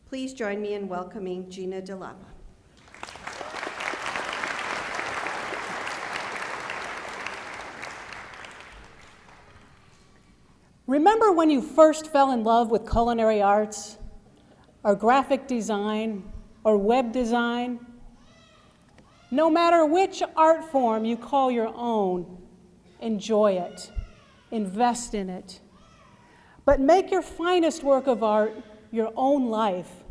Please join me in welcoming Gina DeLapa. Remember when you first fell in love with culinary arts, or graphic design, or web design? No matter which art form you call your own, enjoy it, invest in it, but make your finest work of art your own life.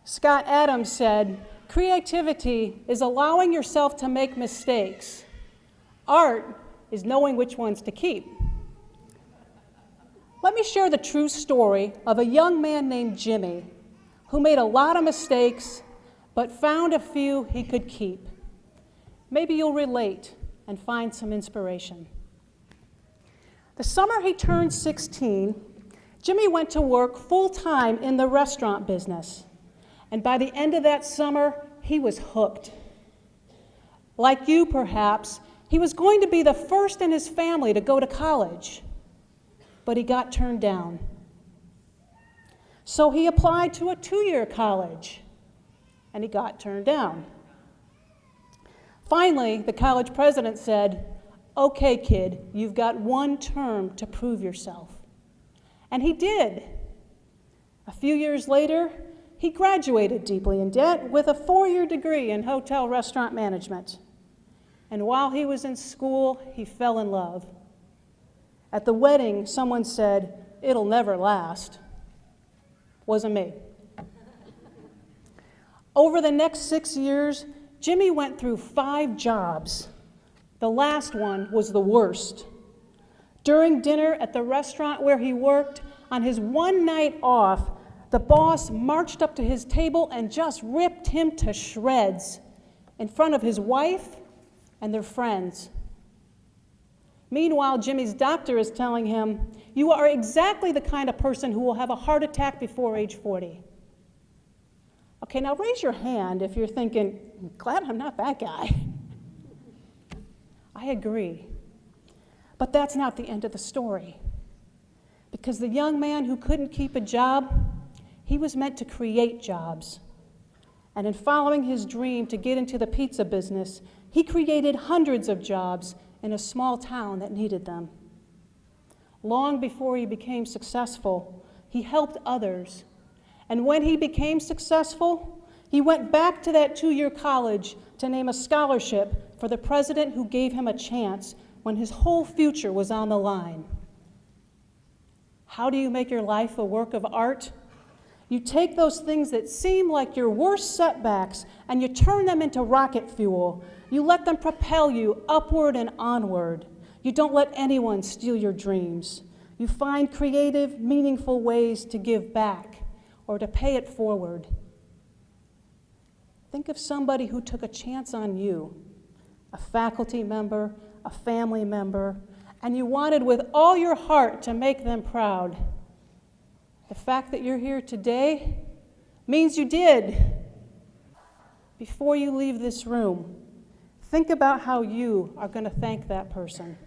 Scott Adams said, "Creativity is allowing yourself to make mistakes. Art is knowing which ones to keep." Let me share the true story of a young man named Jimmy who made a lot of mistakes but found a few he could keep. Maybe you'll relate and find some inspiration. The summer he turned 16, Jimmy went to work full-time in the restaurant business, and by the end of that summer, he was hooked. Like you, perhaps, he was going to be the first in his family to go to college, but he got turned down. So he applied to a 2-year college, and he got turned down. Finally, the college president said, "Okay, kid, you've got 1 term to prove yourself." And he did. A few years later, he graduated deeply in debt with a 4-year degree in hotel restaurant management. And while he was in school, he fell in love. At the wedding, someone said, "It'll never last." Wasn't me. Over the next 6 years, Jimmy went through 5 jobs. The last one was the worst. During dinner at the restaurant where he worked, on his one night off, the boss marched up to his table and just ripped him to shreds in front of his wife and their friends. Meanwhile, Jimmy's doctor is telling him, "You are exactly the kind of person who will have a heart attack before age 40. Okay, now raise your hand if you're thinking, "Glad I'm not that guy." I agree. But that's not the end of the story. Because the young man who couldn't keep a job, he was meant to create jobs. And in following his dream to get into the pizza business, he created hundreds of jobs in a small town that needed them. Long before he became successful, he helped others. And when he became successful, he went back to that 2-year college to name a scholarship for the president who gave him a chance when his whole future was on the line. How do you make your life a work of art? You take those things that seem like your worst setbacks and you turn them into rocket fuel. You let them propel you upward and onward. You don't let anyone steal your dreams. You find creative, meaningful ways to give back or to pay it forward. Think of somebody who took a chance on you, a faculty member, a family member, and you wanted with all your heart to make them proud. The fact that you're here today means you did. Before you leave this room, think about how you are going to thank that person.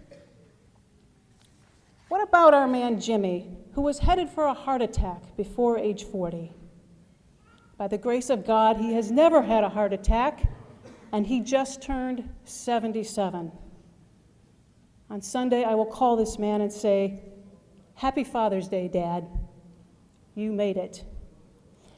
What about our man Jimmy, who was headed for a heart attack before age 40? By the grace of God, he has never had a heart attack, and he just turned 77. On Sunday, I will call this man and say, "Happy Father's Day, Dad. You made it."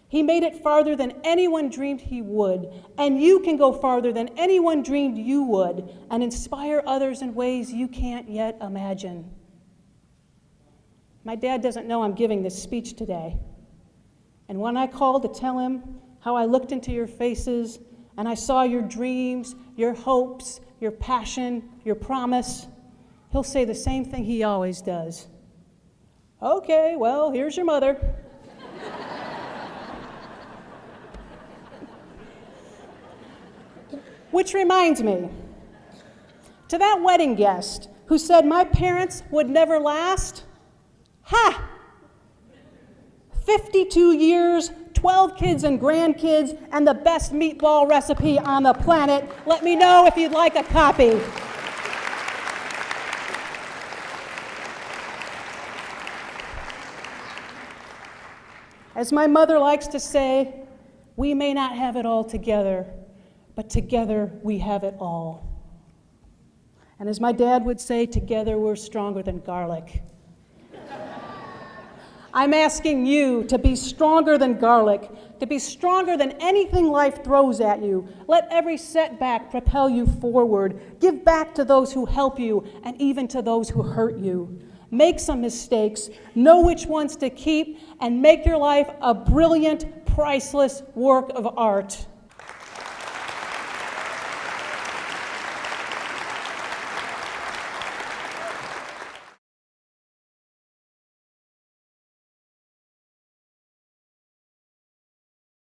He made it farther than anyone dreamed he would, and you can go farther than anyone dreamed you would and inspire others in ways you can't yet imagine. My dad doesn't know I'm giving this speech today, and when I called to tell him how I looked into your faces and I saw your dreams, your hopes, your passion, your promise, he'll say the same thing he always does. "Okay, well, here's your mother." Which reminds me, to that wedding guest who said my parents would never last, ha! 52 years, 12 kids and grandkids, and the best meatball recipe on the planet. Let me know if you'd like a copy. As my mother likes to say, we may not have it all together, but together we have it all. And as my dad would say, together we're stronger than garlic. I'm asking you to be stronger than garlic, to be stronger than anything life throws at you. Let every setback propel you forward. Give back to those who help you and even to those who hurt you. Make some mistakes, know which ones to keep, and make your life a brilliant, priceless work of art.